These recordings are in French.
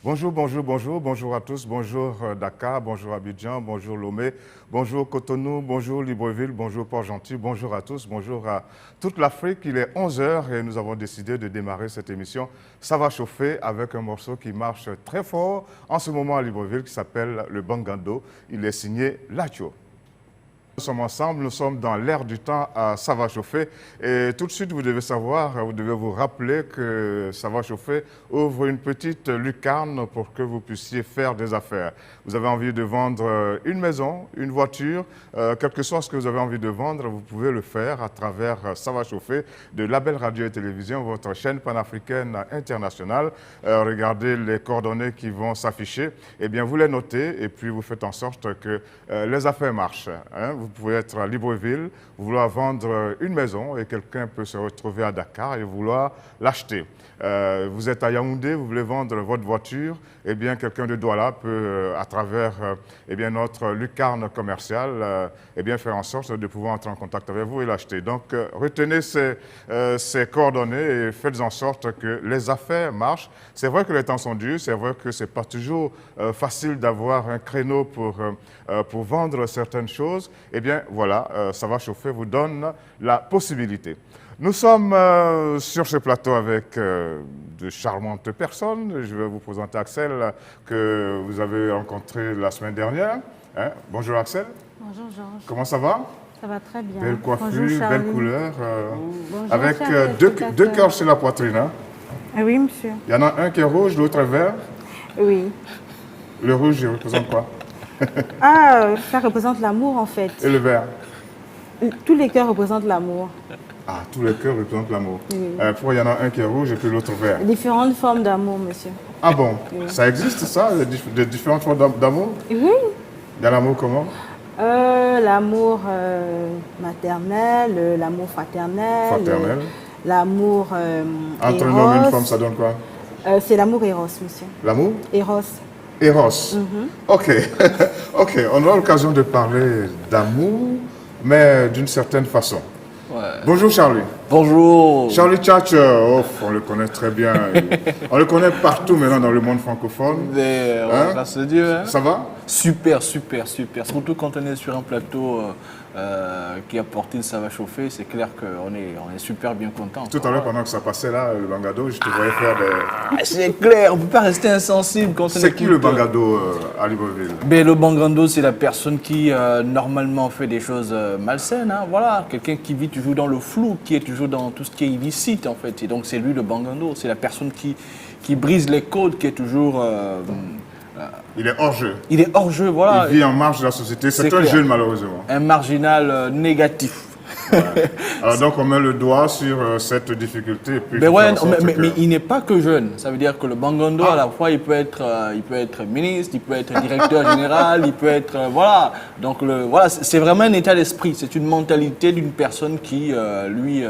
Bonjour, bonjour, bonjour, bonjour à tous, bonjour Dakar, bonjour Abidjan, bonjour Lomé, bonjour Cotonou, bonjour Libreville, bonjour Port-Gentil, bonjour à tous, bonjour à toute l'Afrique. Il est 11 h et nous avons décidé de démarrer cette émission. Ça va chauffer avec un morceau qui marche très fort en ce moment à Libreville qui s'appelle le Bangando. Il est signé Lacho. Nous sommes ensemble, nous sommes dans l'air du temps à Ça va chauffer et tout de suite vous devez savoir, vous devez vous rappeler que Ça va chauffer ouvre une petite lucarne pour que vous puissiez faire des affaires. Vous avez envie de vendre une maison, une voiture, quel que soit ce que vous avez envie de vendre, vous pouvez le faire à travers Ça va chauffer de Label Radio et Télévision, votre chaîne panafricaine internationale. Regardez les coordonnées qui vont s'afficher, eh bien vous les notez et puis vous faites en sorte que les affaires marchent. Hein. Vous pouvez être à Libreville, vouloir vendre une maison et quelqu'un peut se retrouver à Dakar et vouloir l'acheter. Vous êtes à Yaoundé, vous voulez vendre votre voiture, eh bien quelqu'un de Douala peut, à travers eh bien, notre lucarne commerciale, eh bien faire en sorte de pouvoir entrer en contact avec vous et l'acheter. Donc retenez ces coordonnées et faites en sorte que les affaires marchent. C'est vrai que les temps sont durs, c'est vrai que ce n'est pas toujours facile d'avoir un créneau pour vendre certaines choses. Eh bien, voilà, Ça va chauffer vous donne la possibilité. Nous sommes sur ce plateau avec de charmantes personnes. Je vais vous présenter Axel, que vous avez rencontré la semaine dernière. Hein? Bonjour Axel. Bonjour Georges. Comment ça va? Ça va très bien. Belle coiffure, Bonjour, belle couleur. Bonjour, avec Charlie, deux cœurs sur la poitrine. Hein? Ah oui, monsieur. Il y en a un qui est rouge, l'autre est vert. Oui. Le rouge, il représente quoi? Ah, ça représente l'amour en fait. Et le vert? Tous les cœurs représentent l'amour. Ah, tous les cœurs représentent l'amour. Oui. Pourquoi il y en a un qui est rouge et puis l'autre vert? Différentes formes d'amour, monsieur. Ah bon? Oui. Ça existe ça, des différentes formes d'amour? Oui. Il y a l'amour comment? L'amour maternel, l'amour fraternel. Fraternel. L'amour Entre un Eros. homme et une femme, ça donne quoi? C'est l'amour Eros, monsieur. L'amour? Eros. Eros. Ok. Ok, on aura l'occasion de parler d'amour, mais d'une certaine façon. Ouais. Bonjour Charlie. Bonjour. Charlie Tchatch, on le connaît très bien. On le connaît partout maintenant dans le monde francophone. Mais, Hein? grâce à Dieu. Hein? Ça va? Super, super, super. Surtout quand on est sur un plateau qui a porté Ça va chauffer, c'est clair qu'on est super bien content. Tout à l'heure, pendant que ça passait là, le Bangado, je te voyais faire des... Ah, c'est clair, on ne peut pas rester insensible quand on C'est qui écoute, le Bangado à Libreville? Ben, le Bangando, c'est la personne qui normalement fait des choses malsaines. Hein, voilà, quelqu'un qui vit toujours dans le flou, qui est toujours dans tout ce qui est illicite en fait. Et donc c'est lui le Bangando, c'est la personne qui brise les codes, qui est toujours... Il est hors jeu. il est hors jeu, voilà. Il vit en marge de la société. C'est un clair. jeune malheureusement. Un marginal négatif. Ouais. Alors donc on met le doigt sur cette difficulté. Et puis Mais, il faut ouais, faire en sorte mais, que- mais il n'est pas que jeune. Ça veut dire que le Bangando, à la fois, il peut être ministre, il peut être directeur général, il peut être... voilà. Donc, voilà, c'est vraiment un état d'esprit. C'est une mentalité d'une personne qui, lui,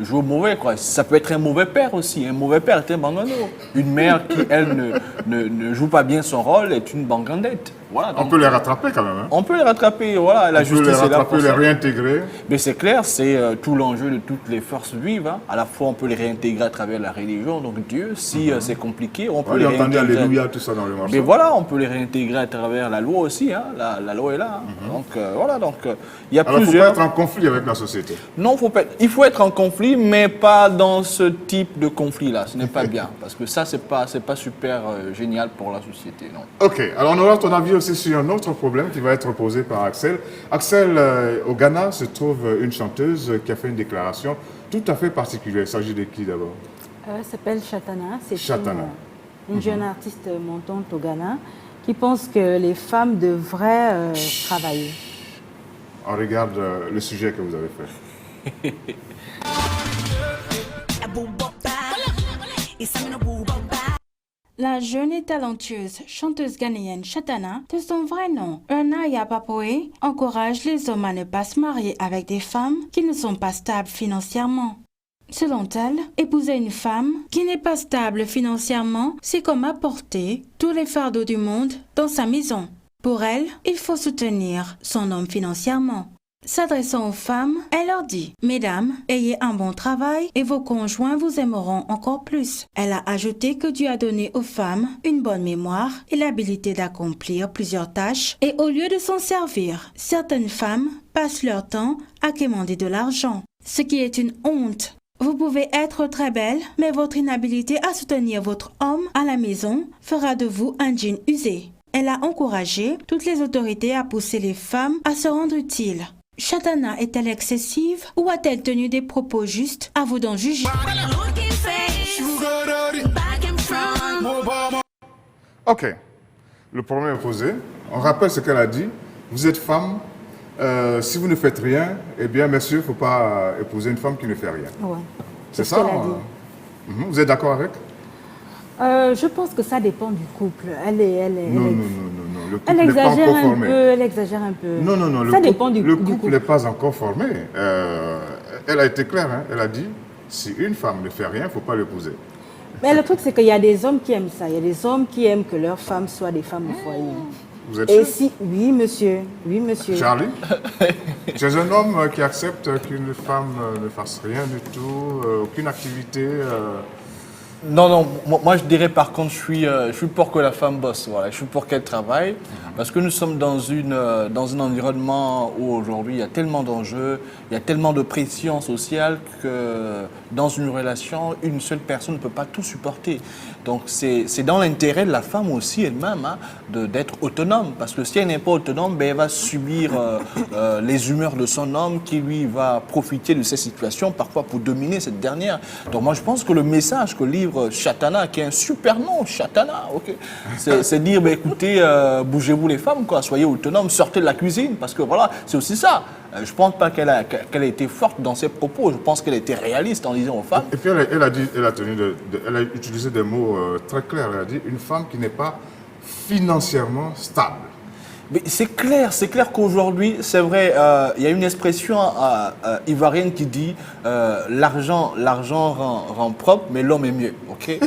joue au mauvais, quoi. Ça peut être un mauvais père aussi. Un mauvais père est un Bangando. Une mère qui, elle, ne joue pas bien son rôle est une Bangandette. Voilà, On donc, peut les rattraper quand même. Hein. on peut les rattraper, voilà. La On peut les justice est là rattraper, pour les ça. réintégrer. Mais c'est clair, c'est tout l'enjeu de toutes les forces vives. Hein. À la fois, on peut les réintégrer à travers la religion, donc Dieu. Si c'est compliqué, on peut Ouais, les j'ai entendu réintégrer. Alléluia, tout ça dans le morceau. Mais voilà, on peut les réintégrer à travers la loi aussi. Hein. La loi est là. Hein. Donc voilà, donc il y a Alors il ne faut plusieurs. pas être en conflit avec la société. Non, il faut être en conflit, mais pas dans ce type de conflit-là. Ce n'est pas bien, parce que ça, c'est pas super génial pour la société, non. Ok, alors on aura ton avis aussi sur un autre problème qui va être posé par Axel. Axel, au Ghana se trouve une chanteuse qui a fait une déclaration tout à fait particulière. Il s'agit de qui d'abord? Elle s'appelle Chatana. C'est Chatana. une jeune artiste montante au Ghana qui pense que les femmes devraient travailler. On regarde le sujet que vous avez fait. La jeune et talentueuse chanteuse ghanéenne Chatana, de son vrai nom, Ernaya Papoe, encourage les hommes à ne pas se marier avec des femmes qui ne sont pas stables financièrement. Selon elle, épouser une femme qui n'est pas stable financièrement, c'est comme apporter tous les fardeaux du monde dans sa maison. Pour elle, il faut soutenir son homme financièrement. S'adressant aux femmes, elle leur dit « Mesdames, ayez un bon travail et vos conjoints vous aimeront encore plus. » Elle a ajouté que Dieu a donné aux femmes une bonne mémoire et l'habilité d'accomplir plusieurs tâches et au lieu de s'en servir, certaines femmes passent leur temps à quémander de l'argent, ce qui est une honte. Vous pouvez être très belle, mais votre inhabilité à soutenir votre homme à la maison fera de vous un djinn usé. Elle a encouragé toutes les autorités à pousser les femmes à se rendre utiles. Shatana est-elle excessive ou a-t-elle tenu des propos justes? À vous d'en juger. Ok, le problème est posé. On rappelle ce qu'elle a dit. Vous êtes femme, si vous ne faites rien, eh bien, messieurs, il ne faut pas épouser une femme qui ne fait rien. Ouais. C'est ce ça qu'elle a dit. Vous êtes d'accord avec? Je pense que ça dépend du couple. Non. Le couple Elle n'est pas exagère encore un formé. peu, elle exagère un peu. Non, Ça dépend du le couple. couple n'est pas encore formé. Elle a été claire, hein. Elle a dit, si une femme ne fait rien, il ne faut pas l'épouser. Mais le truc, c'est qu'il y a des hommes qui aiment ça. Il y a des hommes qui aiment que leurs femmes soient des femmes au foyer. Vous êtes Et sûr? si... Oui, monsieur. Oui, monsieur. Charlie, tu es un homme qui accepte qu'une femme ne fasse rien du tout, aucune activité. Non, moi je dirais par contre, je suis pour que la femme bosse, voilà. Je suis pour qu'elle travaille, parce que nous sommes dans un environnement où aujourd'hui il y a tellement d'enjeux, il y a tellement de pression sociale que dans une relation, une seule personne ne peut pas tout supporter. Donc c'est dans l'intérêt de la femme aussi elle-même d'être autonome, parce que si elle n'est pas autonome, ben, elle va subir les humeurs de son homme qui lui va profiter de ces situations, parfois pour dominer cette dernière. Donc moi je pense que le message que livre Shatana, qui est un super nom, Shatana, ok, c'est dire, ben, écoutez, bougez-vous les femmes, quoi, soyez autonomes, sortez de la cuisine, parce que voilà, c'est aussi ça. Je ne pense pas qu'elle a été forte dans ses propos, je pense qu'elle était réaliste en disant aux femmes. Et puis elle a utilisé des mots très clairs. Elle a dit une femme qui n'est pas financièrement stable. Mais c'est clair qu'aujourd'hui, c'est vrai, il y a une expression ivoirienne qui dit l'argent rend propre, mais l'homme est mieux. Okay.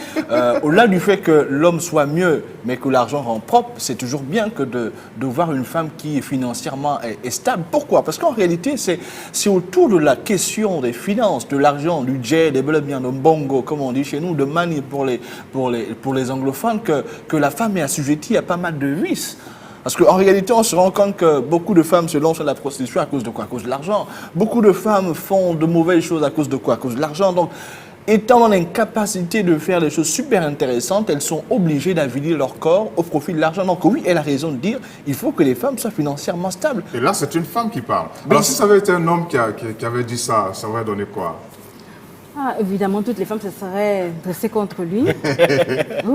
Au-delà du fait que l'homme soit mieux, mais que l'argent rend propre, c'est toujours bien que de voir une femme qui financièrement est stable. Pourquoi? Parce qu'en réalité, c'est autour de la question des finances, de l'argent, du jet, des bleds bien de bongo, comme on dit chez nous, de money pour les anglophones, que la femme est assujettie à pas mal de vices. Parce qu'en réalité, on se rend compte que beaucoup de femmes se lancent dans la prostitution à cause de quoi? À cause de l'argent. Beaucoup de femmes font de mauvaises choses à cause de quoi? À cause de l'argent. Donc, étant dans l'incapacité de faire des choses super intéressantes, elles sont obligées d'avilir leur corps au profit de l'argent. Donc oui, elle a raison de dire il faut que les femmes soient financièrement stables. Et là, c'est une femme qui parle. Alors, si ça avait été un homme qui avait dit ça, ça aurait donné quoi? Ah, évidemment, toutes les femmes se seraient dressées contre lui. Oui.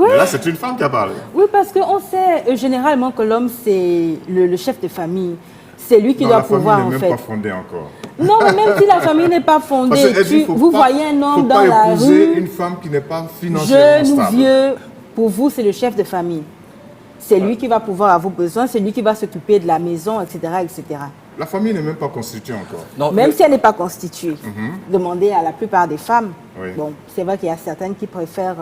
Mais là, c'est une femme qui a parlé. Oui, parce qu'on sait généralement que l'homme, c'est le chef de famille. C'est lui qui doit pouvoir, en fait. La famille n'est même pas fondée encore. Non, mais même si la famille n'est pas fondée, vous voyez un homme dans la rue. Épouser une femme qui n'est pas financièrement jeune stable. ou vieux, pour vous, c'est le chef de famille. C'est lui qui va pouvoir avoir vos besoins, c'est lui qui va s'occuper de la maison, etc., etc. La famille n'est même pas constituée encore. Non, même si elle n'est pas constituée. Demandez à la plupart des femmes. Oui. Bon, c'est vrai qu'il y a certaines qui préfèrent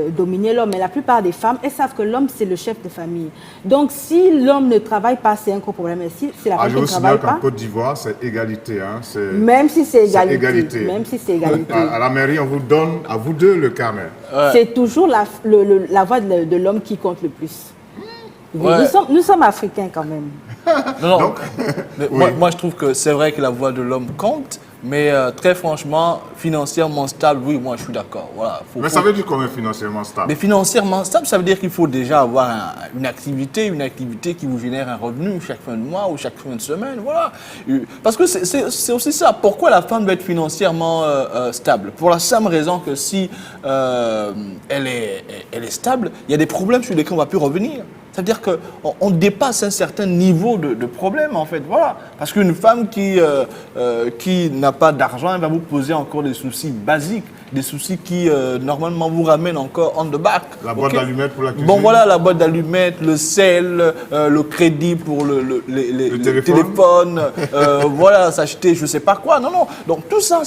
dominer l'homme, mais la plupart des femmes, elles savent que l'homme, c'est le chef de famille. Donc, si l'homme ne travaille pas, c'est un gros problème. Et si la femme qui ne travaille pas... En Côte d'Ivoire, c'est égalité. Hein, même si c'est égalité. Même si c'est égalité. À la mairie, on vous donne, à vous deux, le carnet. C'est toujours la voix de l'homme qui compte le plus. Ouais. Nous sommes africains quand même. Non. Donc, moi, je trouve que c'est vrai que la voix de l'homme compte, mais très franchement, financièrement stable, oui, moi je suis d'accord. Voilà, mais ça veut dire combien financièrement stable? Mais financièrement stable, ça veut dire qu'il faut déjà avoir une activité qui vous génère un revenu chaque fin de mois ou chaque fin de semaine, voilà. Parce que c'est aussi ça. Pourquoi la femme doit être financièrement stable? Pour la simple raison que si elle est stable, il y a des problèmes sur lesquels on ne va plus revenir. C'est-à-dire qu'on dépasse un certain niveau de problème, en fait. Voilà. Parce qu'une femme qui n'a pas d'argent, elle va vous poser encore des soucis basiques, des soucis qui, normalement, vous ramènent encore on the back. La boîte d'allumettes pour la cuisine. Bon, voilà, la boîte d'allumettes, le sel, le crédit pour le téléphone, voilà, s'acheter je ne sais pas quoi. Non. Donc, tout ça,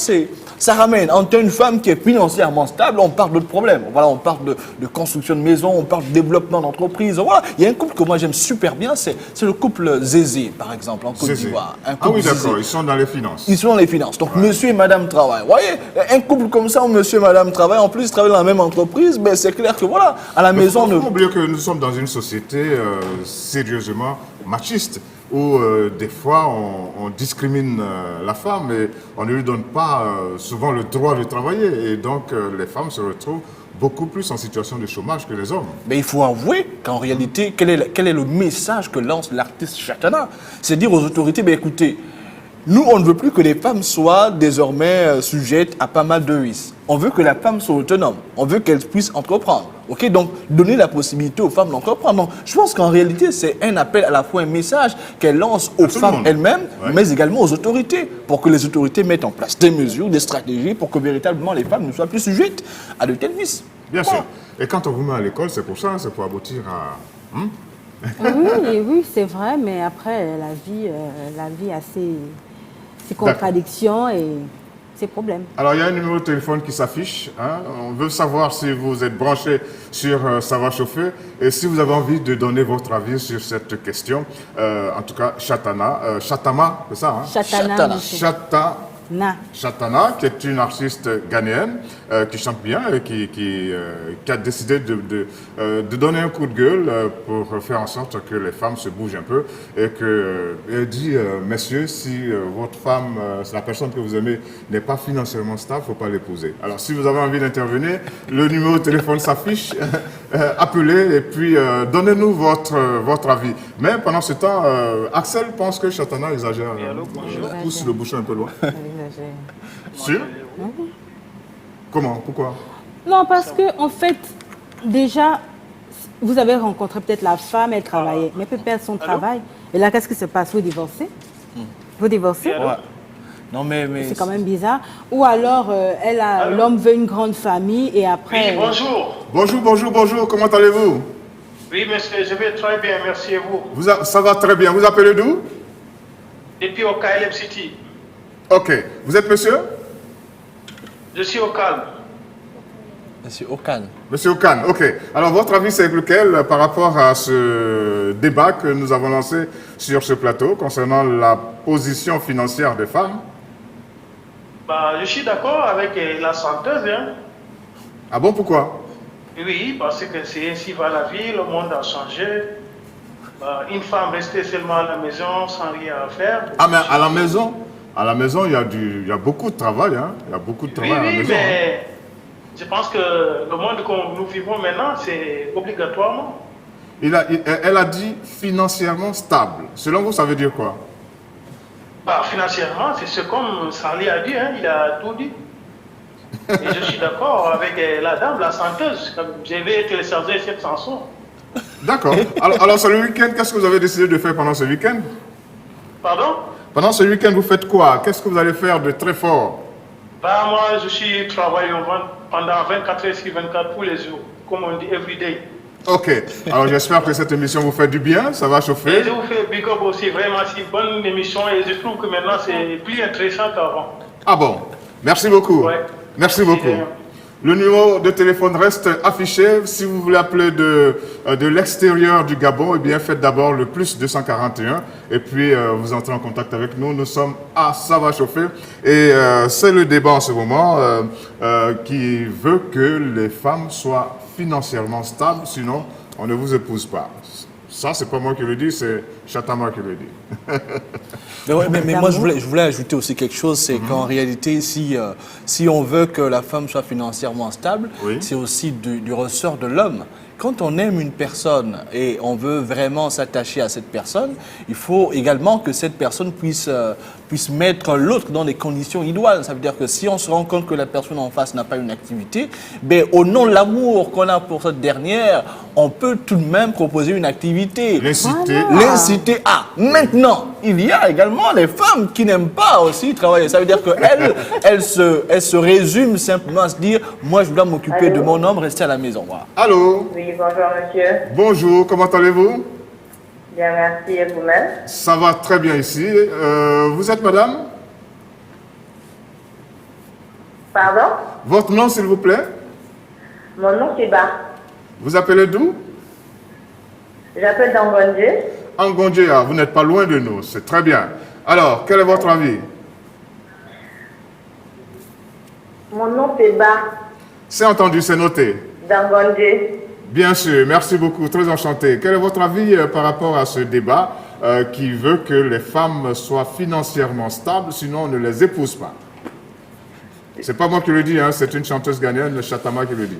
ça ramène. Entre une femme qui est financièrement stable, on parle d'autres problèmes. Voilà, on parle de construction de maison, on parle de développement d'entreprise. Voilà, il Il y a un couple que moi j'aime super bien, c'est le couple Zézé, par exemple, en Côte Zézé. d'Ivoire. Ah oui, d'accord, ils sont dans les finances. Ils sont dans les finances. Donc, monsieur et madame travaillent. Vous voyez, un couple comme ça où monsieur et madame travaillent, en plus, ils travaillent dans la même entreprise, ben, c'est clair que voilà, à la maison... Il ne faut pas oublier que nous sommes dans une société sérieusement machiste, où des fois on discrimine la femme et on ne lui donne pas souvent le droit de travailler. Et donc, les femmes se retrouvent beaucoup plus en situation de chômage que les hommes. Mais il faut avouer qu'en réalité, quel est le message que lance l'artiste Chatana? C'est dire aux autorités, ben écoutez, nous, on ne veut plus que les femmes soient désormais sujettes à pas mal de risques. On veut que la femme soit autonome. On veut qu'elle puisse entreprendre. Ok, donc, donner la possibilité aux femmes d'entreprendre. Donc, je pense qu'en réalité, c'est un appel, à la fois un message qu'elle lance aux femmes elles-mêmes, mais également aux autorités, pour que les autorités mettent en place des mesures, des stratégies, pour que véritablement les femmes ne soient plus sujettes à de tels vices. Bien sûr. Et quand on vous met à l'école, c'est pour ça, c'est pour aboutir à... Oui, c'est vrai, mais après, la vie a ses contradictions et ses problèmes. Alors, il y a un numéro de téléphone qui s'affiche. Hein. On veut savoir si vous êtes branché sur Ça va chauffer et si vous avez envie de donner votre avis sur cette question. En tout cas, Chatama, c'est ça, hein? Chatana. Chatana, qui est une artiste ghanéenne qui chante bien et qui a décidé de donner un coup de gueule pour faire en sorte que les femmes se bougent un peu et elle dit, messieurs, si votre femme, la personne que vous aimez n'est pas financièrement stable, il ne faut pas l'épouser. Alors, si vous avez envie d'intervenir, le numéro de téléphone s'affiche, appelez et puis donnez-nous votre avis. Mais pendant ce temps, Axel pense que Chatana exagère. Pousse le bouchon un peu loin. Sûr? Comment? Pourquoi? Non, parce que en fait, déjà, vous avez rencontré peut-être la femme, elle travaillait, mais elle peut perdre son travail. Et là, qu'est-ce qui se passe? Vous divorcez? Vous divorcez? Ouais. Non, mais c'est quand même bizarre. Ou alors, l'homme veut une grande famille et après... Oui, bonjour. Bonjour, comment allez-vous? Oui, monsieur, je vais très bien, merci et vous. Ça va très bien. Vous appelez d'où? Depuis au KLM City. Ok. Vous êtes monsieur? Je suis au calme. Monsieur Okan. Monsieur Okan, ok. Alors, votre avis, c'est lequel par rapport à ce débat que nous avons lancé sur ce plateau concernant la position financière des femmes? Bah, je suis d'accord avec la chanteuse. Hein. Ah bon, pourquoi? Oui, parce que c'est ainsi va la vie, le monde a changé. Une femme restée seulement à la maison sans rien à faire. Ah, mais à la maison, il y a beaucoup de travail. Hein. Il y a beaucoup de travail à la maison. Oui, mais je pense que le monde que nous vivons maintenant, c'est obligatoirement. Elle a dit financièrement stable. Selon vous, ça veut dire quoi? Financièrement, c'est ce comme Sarli a dit, hein, il a tout dit. Et je suis d'accord avec la dame, la chanteuse. Je vais télécharger cette chanson. D'accord. Alors, ce week-end, qu'est-ce que vous avez décidé de faire pendant ce week-end? Pardon? Pendant ce week-end, vous faites quoi? Qu'est-ce que vous allez faire de très fort? Moi, je suis travaillé pendant 24 heures sur 24 tous les jours, comme on dit, every day. Ok. Alors, j'espère que cette émission vous fait du bien, ça va chauffer. Et je vous fais big up aussi, vraiment, c'est une bonne émission et je trouve que maintenant, c'est plus intéressant qu'avant. Ah bon? Merci beaucoup. Ouais. Merci beaucoup. Le numéro de téléphone reste affiché. Si vous voulez appeler de l'extérieur du Gabon, eh bien, faites d'abord le plus 241 et puis vous entrez en contact avec nous. Nous sommes à Ça va chauffer et c'est le débat en ce moment qui veut que les femmes soient financièrement stables, sinon on ne vous épouse pas. Ça, c'est pas moi qui le dis, c'est Chatama qui le dit. mais moi, je voulais ajouter aussi quelque chose, c'est qu'en réalité, si on veut que la femme soit financièrement stable, c'est aussi du ressort de l'homme. Quand on aime une personne et on veut vraiment s'attacher à cette personne, il faut également que cette personne puisse mettre l'autre dans des conditions idoines. Ça veut dire que si on se rend compte que la personne en face n'a pas une activité, ben, au nom de l'amour qu'on a pour cette dernière, on peut tout de même proposer une activité. L'inciter à. Maintenant, il y a également les femmes qui n'aiment pas aussi travailler. Ça veut dire qu'elles se résument simplement à se dire, moi je dois m'occuper de mon homme, rester à la maison. Voilà. Allô? Oui, bonjour monsieur. Bonjour, comment allez-vous? Bien, merci. Et vous-même? Ça va très bien ici. Vous êtes madame? Pardon? Votre nom, s'il vous plaît? Mon nom, c'est Bar. Vous appelez d'où? J'appelle d'Angondje. Angondjea, vous n'êtes pas loin de nous, c'est très bien. Alors, quel est votre avis? Mon nom c'est Ba, C'est entendu, c'est noté. d'Angondje. Bien sûr, merci beaucoup, très enchanté. Quel est votre avis par rapport à ce débat qui veut que les femmes soient financièrement stables, sinon on ne les épouse pas? C'est pas moi qui le dis, hein, c'est une chanteuse ghanéenne, Chatama, qui le dit.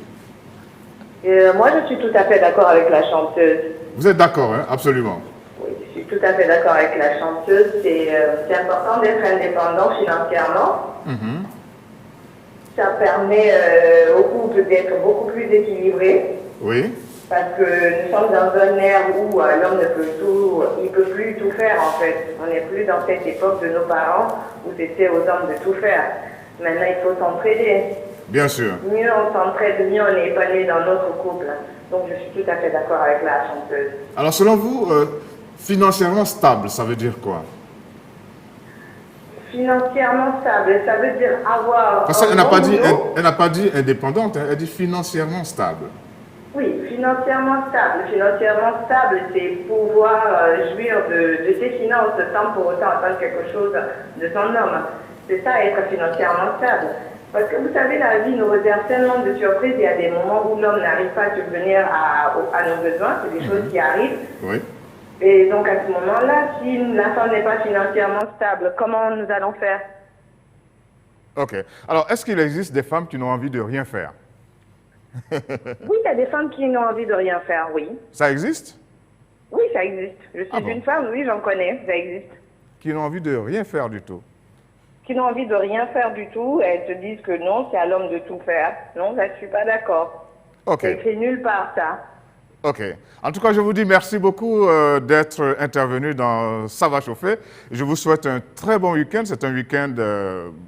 Moi, je suis tout à fait d'accord avec la chanteuse. Vous êtes d'accord, hein, absolument. Oui, je suis tout à fait d'accord avec la chanteuse. C'est important d'être indépendant financièrement. Ça permet au couple d'être beaucoup plus équilibré. Oui, Parce que nous sommes dans un ère où l'homme ne peut tout, il peut plus tout faire en fait. On n'est plus dans cette époque de nos parents où c'était aux hommes de tout faire. Maintenant, il faut s'entraider. bien sûr. Mieux on s'entraide, mieux on est épanoui dans notre couple. Donc je suis tout à fait d'accord avec la chanteuse. Alors, selon vous, financièrement stable, ça veut dire quoi? Financièrement stable, ça veut dire avoir. Parce qu'elle un n'a bon pas dit, boulot. elle n'a pas dit indépendante, hein, elle dit financièrement stable. Oui, financièrement stable. Financièrement stable, c'est pouvoir jouir de ses finances sans pour autant attendre quelque chose de son homme. C'est ça, être financièrement stable. Parce que vous savez, la vie nous réserve tellement de surprises. Il y a des moments où l'homme n'arrive pas à subvenir à nos besoins. C'est des choses qui arrivent. Oui. Et donc à ce moment-là, si la femme n'est pas financièrement stable, comment nous allons faire? Ok. Alors, est-ce qu'il existe des femmes qui n'ont envie de rien faire? Oui, il y a des femmes qui n'ont envie de rien faire, oui. Ça existe? Oui, ça existe. Je suis Ah bon? une femme, oui, j'en connais, ça existe. Qui n'ont envie de rien faire du tout? Qui n'ont envie de rien faire du tout, elles te disent que non, c'est à l'homme de tout faire. Non, là, je suis pas d'accord. Ok. C'est écrit nulle part, ça. Ok. En tout cas, je vous dis merci beaucoup d'être intervenu dans Ça va chauffer. Je vous souhaite un très bon week-end. C'est un week-end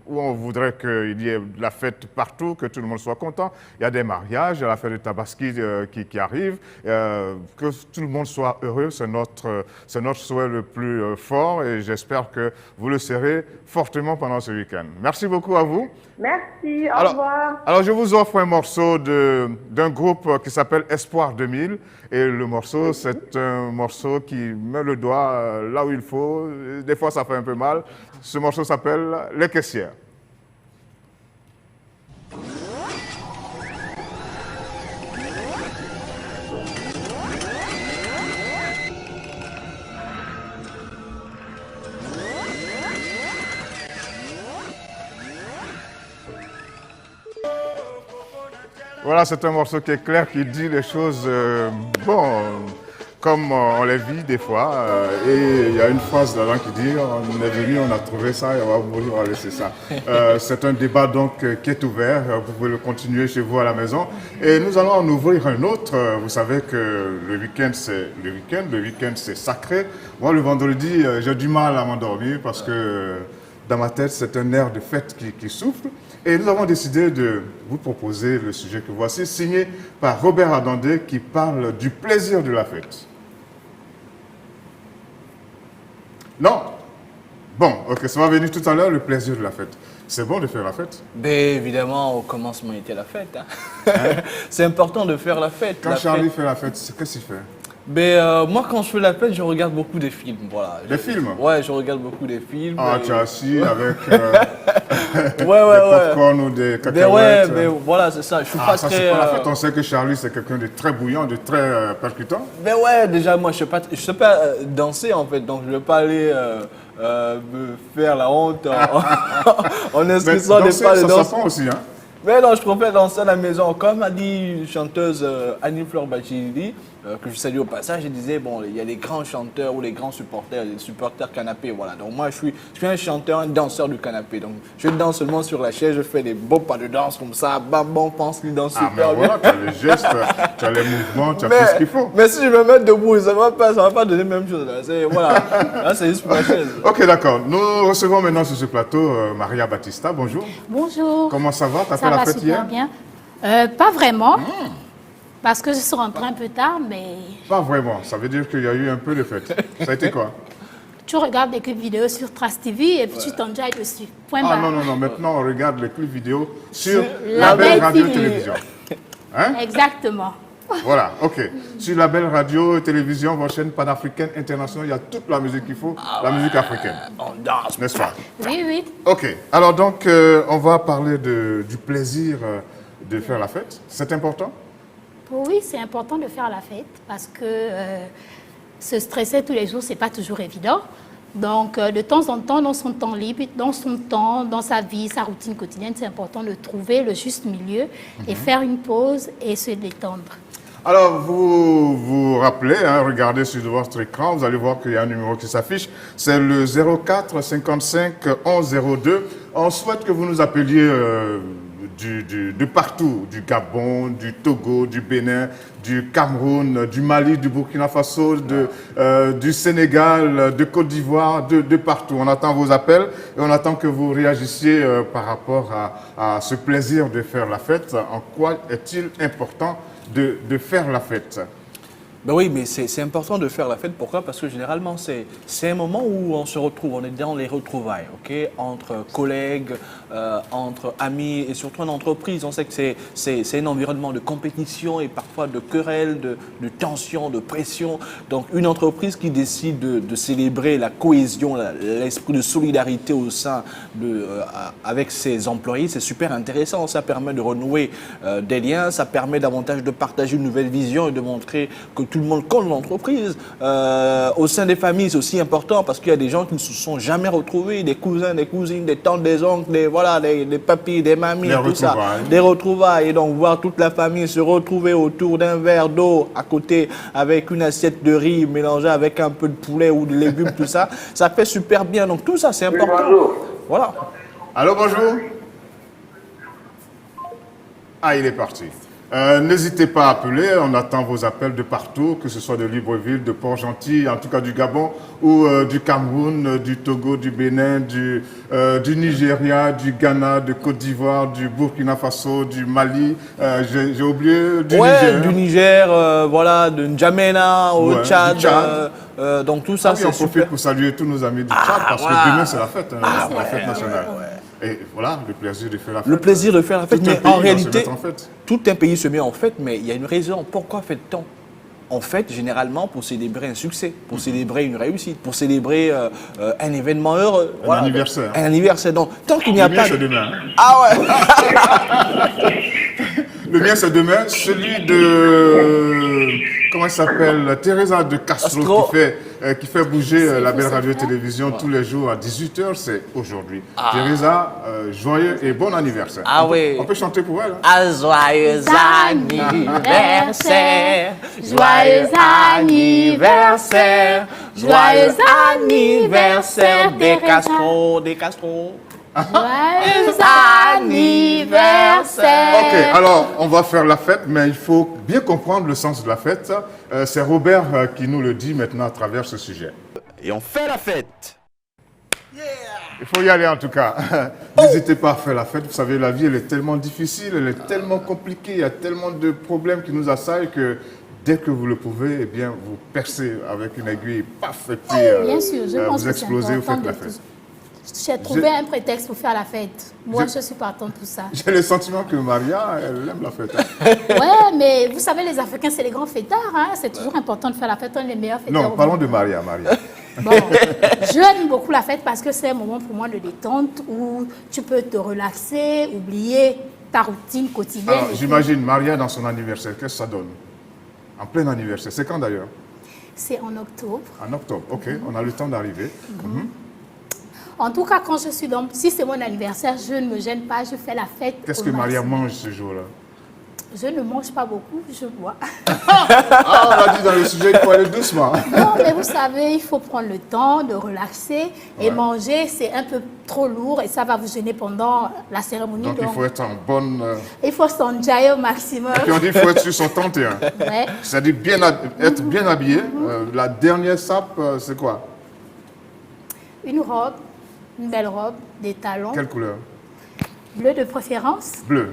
où on voudrait qu'il y ait de la fête partout, que tout le monde soit content. Il y a des mariages, il y a la fête de Tabaski qui arrive. Que tout le monde soit heureux, c'est notre souhait le plus fort et j'espère que vous le serez fortement pendant ce week-end. Merci beaucoup à vous. Merci, au revoir. Alors, je vous offre un morceau d'un groupe qui s'appelle Espoir 2000. Et le morceau, c'est un morceau qui met le doigt là où il faut. Des fois, ça fait un peu mal. Ce morceau s'appelle Les Caissières. Voilà, c'est un morceau qui est clair, qui dit les choses, comme on les vit des fois. Et il y a une phrase là-dedans qui dit, on est venu, on a trouvé ça et on va mourir, on va laisser ça. C'est un débat donc qui est ouvert, vous pouvez le continuer chez vous à la maison. Et nous allons en ouvrir un autre. Vous savez que le week-end c'est sacré. Moi, le vendredi, j'ai du mal à m'endormir parce que dans ma tête, c'est un air de fête qui souffle. Et nous avons décidé de vous proposer le sujet que voici, signé par Robert Adandé, qui parle du plaisir de la fête. Non? Bon, ok, ça va venir tout à l'heure, le plaisir de la fête. C'est bon de faire la fête? Ben, évidemment, au commencement était la fête. Hein. C'est important de faire la fête. Quand Charlie fait la fête, qu'est-ce qu'il fait? Ben, moi, quand je fais la fête, je regarde beaucoup de films. Voilà. Des films? Ouais, je regarde beaucoup de films. Ah, tu es assis avec des ouais. popcorn ou des Ben cacahuètes. ouais, ben voilà, c'est ça. Je suis pas Ça, très. c'est pas la fête. On sait que Charlie, c'est quelqu'un de très bouillant, de très percutant. Ben ouais, déjà, moi, je sais pas danser en fait, donc je vais pas aller me faire la honte en inscrivant des pas de ça danse. s'apprend aussi, hein? Mais non, je préfère danser à la maison. Comme a dit une chanteuse Annie-Fleur Bachili, que je salue au passage, elle disait, bon, il y a les grands chanteurs ou les grands supporters, les supporters canapé, voilà. Donc moi, je suis un chanteur, un danseur du canapé. Donc je danse seulement sur la chaise, je fais des beaux pas de danse comme ça, bam, bon, pense qu'il danse super bien. Voilà, tu as les gestes, tu as les mouvements, tu as tout ce qu'il faut. Mais si je me mets debout, ça va pas donner la même chose. Là, voilà, c'est juste pour la chaise. Ok, d'accord. Nous recevons maintenant sur ce plateau Maria Battista. Bonjour. Bonjour. Comment ça va? T'as Ça fait la va fête super hier? bien. Pas vraiment, parce que je suis rentrée un peu tard, mais Pas vraiment. Ça veut dire qu'il y a eu un peu de fête. Ça a été quoi? tu regardes des clips vidéo sur Trace TV et puis tu t'enjailles dessus. Point Ah barre. non. Maintenant, on regarde les clips vidéo sur La la belle belle radio TV. télévision. Hein? Exactement. Voilà, ok. Sur la belle radio, télévision, votre chaîne panafricaine, internationale, il y a toute la musique qu'il faut, la musique africaine. On danse. N'est-ce pas? Oui, oui. Ok. Alors donc, on va parler du plaisir de faire la fête. C'est important? Oui, c'est important de faire la fête parce que se stresser tous les jours, c'est pas toujours évident. Donc, de temps en temps, dans son temps libre, dans son temps, dans sa vie, sa routine quotidienne, c'est important de trouver le juste milieu et faire une pause et se détendre. Alors, vous vous rappelez, hein, regardez sur votre écran, vous allez voir qu'il y a un numéro qui s'affiche. C'est le 04 55 11 02. On souhaite que vous nous appeliez de partout, du Gabon, du Togo, du Bénin, du Cameroun, du Mali, du Burkina Faso, du Sénégal, de Côte d'Ivoire, de partout. On attend vos appels et on attend que vous réagissiez par rapport à ce plaisir de faire la fête. En quoi est-il important de faire la fête? Ben oui, mais c'est important de faire la fête. Pourquoi? Parce que généralement, c'est un moment où on se retrouve, on est dans les retrouvailles, ok, entre collègues, entre amis et surtout en entreprise. On sait que c'est un environnement de compétition et parfois de querelles, de tension, de pression. Donc, une entreprise qui décide de célébrer la cohésion, l'esprit de solidarité au sein avec ses employés, c'est super intéressant. Ça permet de renouer des liens, ça permet davantage de partager une nouvelle vision et de montrer que tout le monde compte l'entreprise. Au sein des familles, c'est aussi important parce qu'il y a des gens qui ne se sont jamais retrouvés, des cousins, des cousines, des tantes, des oncles, des papis, des mamies, tout ça. Des retrouvailles. Et donc, voir toute la famille se retrouver autour d'un verre d'eau à côté avec une assiette de riz mélangée avec un peu de poulet ou de légumes, tout ça, ça fait super bien. Donc, tout ça, c'est important. Voilà. Allô, bonjour. Ah, il est parti. N'hésitez pas à appeler, on attend vos appels de partout, que ce soit de Libreville, de Port-Gentil, en tout cas du Gabon, ou du Cameroun, du Togo, du Bénin, du Nigeria, du Ghana, de Côte d'Ivoire, du Burkina Faso, du Mali, j'ai oublié du Niger. Du Niger, voilà, de N'Djamena au Tchad. Donc tout ça, c'est on profite pour saluer tous nos amis du Tchad, parce que demain c'est la fête, la fête nationale. Et voilà, le plaisir de faire la fête. Le plaisir de faire la fête, mais en réalité, tout un pays se met en fête, mais il y a une raison. Pourquoi fait-on en fête, généralement, pour célébrer un succès, pour célébrer une réussite, pour célébrer un événement heureux. Un anniversaire. Un anniversaire. Donc, tant qu'il n'y a pas... c'est demain. Ah ouais. Le mien, c'est demain. Celui de... Comment il s'appelle? Teresa de Castro, qui fait bouger la belle radio-télévision tous les jours à 18h, c'est aujourd'hui. Teresa, joyeux et bon anniversaire. On peut chanter pour elle. Joyeux anniversaire, joyeux anniversaire, joyeux anniversaire des Castro. Joyeux anniversaire. Ok, alors on va faire la fête, mais il faut bien comprendre le sens de la fête. C'est Robert qui nous le dit maintenant à travers ce sujet. Et on fait la fête. Il faut y aller en tout cas. N'hésitez pas à faire la fête. Vous savez, la vie, elle est tellement difficile, elle est tellement compliquée, il y a tellement de problèmes qui nous assaillent que dès que vous le pouvez, eh bien, vous percez avec une aiguille, paf, et puis Bien sûr, je pense vous explosez, vous faites la fête. J'ai trouvé un prétexte pour faire la fête. Moi, je suis partant pour ça. J'ai le sentiment que Maria, elle aime la fête. Ouais, mais vous savez, les Africains, c'est les grands fêtards. Hein? C'est toujours important de faire la fête. On est les meilleurs fêtards. Non, parlons de Maria. Bon, j'aime beaucoup la fête parce que c'est un moment pour moi de détente où tu peux te relaxer, oublier ta routine quotidienne. Alors, j'imagine Maria dans son anniversaire, qu'est-ce que ça donne? En plein anniversaire. C'est quand d'ailleurs? C'est en octobre. En octobre, ok. On a le temps d'arriver. En tout cas, quand je suis dans... Si c'est mon anniversaire, je ne me gêne pas, je fais la fête. Qu'est-ce que Maria mange ce jour-là? Je ne mange pas beaucoup, je bois. Ah, on a dit dans le sujet qu'il faut aller doucement. Non, mais vous savez, il faut prendre le temps de relaxer et manger, c'est un peu trop lourd et ça va vous gêner pendant la cérémonie. Donc il faut être en bonne... Il faut s'enjailler au maximum. Et puis on dit qu'il faut être sur son 31. Ouais. C'est-à-dire être bien habillé. La dernière sape, c'est quoi? Une robe. Une belle robe, des talons. Quelle couleur? Bleu de préférence. Bleu.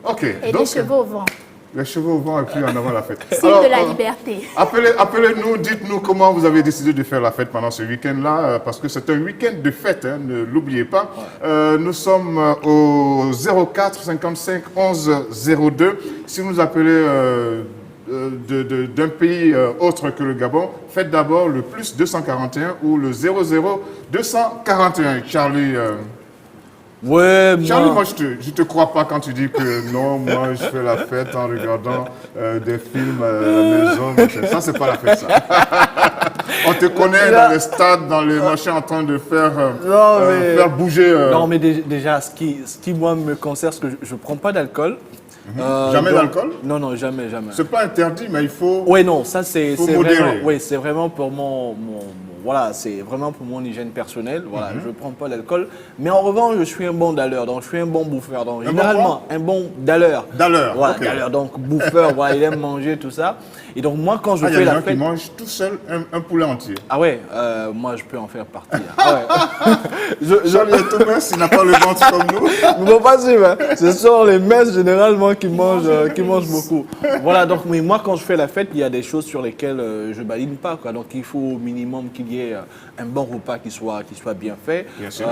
Ok. Et des cheveux au vent. Les cheveux au vent et puis en avant la fête. Signe de la liberté. Appelez-nous, dites-nous comment vous avez décidé de faire la fête pendant ce week-end-là, parce que c'est un week-end de fête, hein, ne l'oubliez pas. Nous sommes au 04 55 11 02. Si vous nous appelez d'un pays autre que le Gabon, faites d'abord le plus 241 ou le 00 241. Charlie... Ouais, Charlie, moi, je te crois pas quand tu dis que non, moi, je fais la fête en regardant des films à la maison. Ça, c'est pas la fête, ça. On te connaît dans les stades, dans les machins en train de faire, faire bouger. Non, mais déjà, ce qui moi, me concerne, c'est que je ne prends pas d'alcool. Jamais d'alcool? Non, non, jamais. C'est pas interdit, mais il faut. Oui, non, ça c'est modérer. vraiment, oui, c'est vraiment pour voilà, c'est vraiment pour mon hygiène personnelle. Voilà, je ne prends pas d'alcool. Mais en revanche, je suis un bon dalleur, donc je suis un bon bouffeur. Donc généralement, un bon dalleur. Dalleur, voilà, ok. dalleur, donc bouffeur, voilà, il aime manger, tout ça. Et donc moi, quand je fais la fête... Il y a des gens qui mangent tout seul un poulet entier. Ah ouais, moi je peux en faire partie. Ah ouais. Charlie est tout mince, il n'a pas le ventre comme nous. Vous ne pas suivre, hein. Ce sont les messes généralement qui mangent beaucoup. Voilà, donc mais moi quand je fais la fête, il y a des choses sur lesquelles je ne badine pas, quoi. Donc il faut au minimum qu'il y ait un bon repas qui soit bien fait. Bien sûr.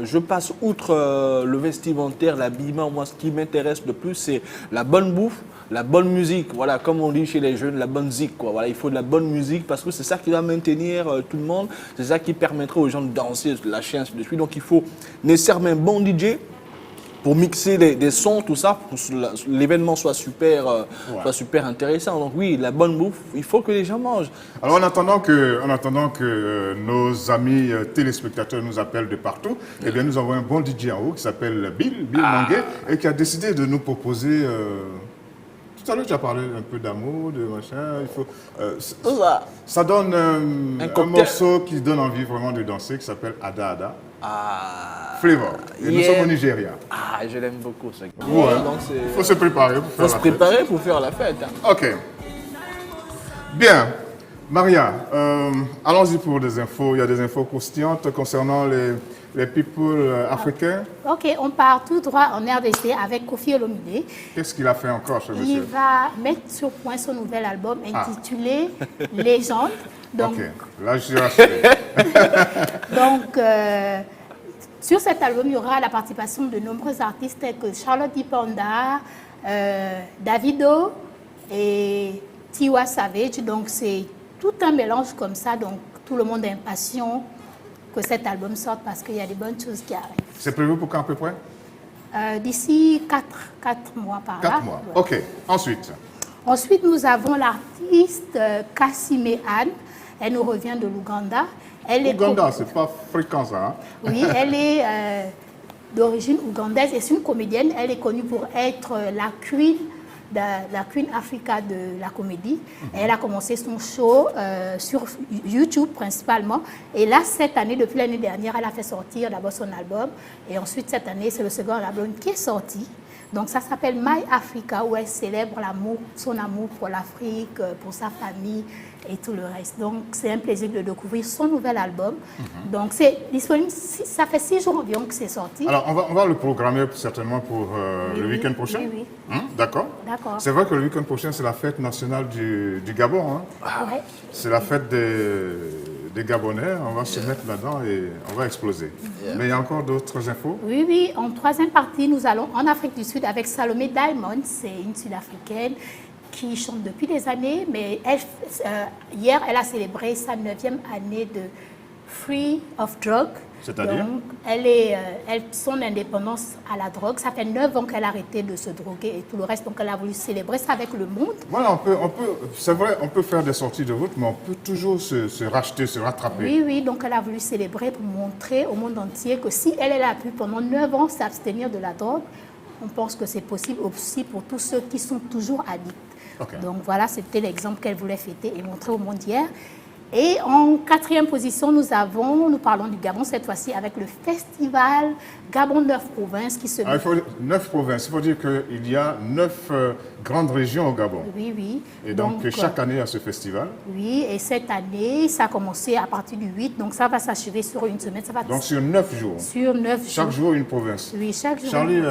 Je passe outre le vestimentaire, l'habillement. Moi, ce qui m'intéresse le plus, c'est la bonne bouffe, la bonne musique. Voilà, comme on dit chez les jeunes, la bonne zik, quoi. Voilà, il faut de la bonne musique parce que c'est ça qui va maintenir tout le monde. C'est ça qui permettra aux gens de danser, de lâcher ainsi de suite. Donc il faut nécessairement un bon DJ pour mixer des sons, tout ça, pour que l'événement soit super intéressant. Donc oui, la bonne bouffe, il faut que les gens mangent. Alors en attendant que nos amis téléspectateurs nous appellent de partout, eh bien nous avons un bon DJ en haut qui s'appelle Bill Manguet, et qui a décidé de nous proposer... Tout à l'heure, tu as parlé un peu d'amour, de machin. Il faut, ça donne un morceau qui donne envie vraiment de danser, qui s'appelle Ada Ada. Flavor. Et nous sommes au Nigeria. Ah, je l'aime beaucoup, ce gars. Ouais. Donc, Il faut se préparer pour faire la fête. Il faut se préparer pour faire la fête. Hein. Ok. Bien. Maria, allons-y pour des infos. Il y a des infos croustillantes concernant les people africains. Ok, on part tout droit en RDC avec Koffi Olomide. Qu'est-ce qu'il a fait encore, ce monsieur? Il va mettre sur point son nouvel album intitulé Légende. Donc, ok, là je suis rassuré. Donc, sur cet album, il y aura la participation de nombreux artistes tels que Charlotte Dipanda, Davido et Tiwa Savage. Donc, c'est tout un mélange comme ça. Donc, tout le monde est impatient que cet album sorte parce qu'il y a des bonnes choses qui arrivent. C'est prévu pour quand à peu près? D'ici 4 mois par là. 4 mois, ok. Ensuite? Ensuite, nous avons l'artiste Kassime Anne. Elle nous revient de l'Ouganda. Ouganda, c'est pas fréquent ça. Hein? Oui, elle est d'origine ougandaise et c'est une comédienne. Elle est connue pour être la Queen Africa de la comédie. Elle a commencé son show sur YouTube principalement. Et là, cette année, depuis l'année dernière, elle a fait sortir d'abord son album. Et ensuite, cette année, c'est le second album qui est sorti. Donc, ça s'appelle My Africa, où elle célèbre son amour pour l'Afrique, pour sa famille et tout le reste. Donc, c'est un plaisir de découvrir son nouvel album. Donc, c'est disponible, ça fait 6 jours environ que c'est sorti. Alors, on va le programmer certainement pour le week-end prochain. Oui. D'accord. D'accord. C'est vrai que le week-end prochain, c'est la fête nationale du Gabon. Hein? Ouais. C'est la fête des Gabonais. On va se mettre là-dedans et on va exploser. Mais il y a encore d'autres infos? Oui. En troisième partie, nous allons en Afrique du Sud avec Salomé Diamond. C'est une Sud-Africaine qui chante depuis des années, mais hier, elle a célébré sa 9e année de Free of Drug. C'est-à-dire? Donc, son indépendance à la drogue, ça fait 9 ans qu'elle a arrêté de se droguer et tout le reste. Donc, elle a voulu célébrer ça avec le monde. Voilà, c'est vrai, on peut faire des sorties de route, mais on peut toujours se racheter, se rattraper. Oui, donc elle a voulu célébrer pour montrer au monde entier que si elle a pu pendant 9 ans s'abstenir de la drogue, on pense que c'est possible aussi pour tous ceux qui sont toujours addicts. Okay. Donc voilà, c'était l'exemple qu'elle voulait fêter et montrer au monde hier. Et en 4e position, nous parlons du Gabon cette fois-ci avec le festival Gabon 9 provinces qui se... 9 provinces, il faut dire qu'il y a 9 grandes régions au Gabon. Oui, oui. Et donc chaque année, il y a ce festival. Oui, et cette année, ça a commencé à partir du 8, donc ça va s'achever sur une semaine. Ça va donc sur 9 jours. Sur 9 jours. Chaque jour, une province. Oui, chaque jour. Charlie,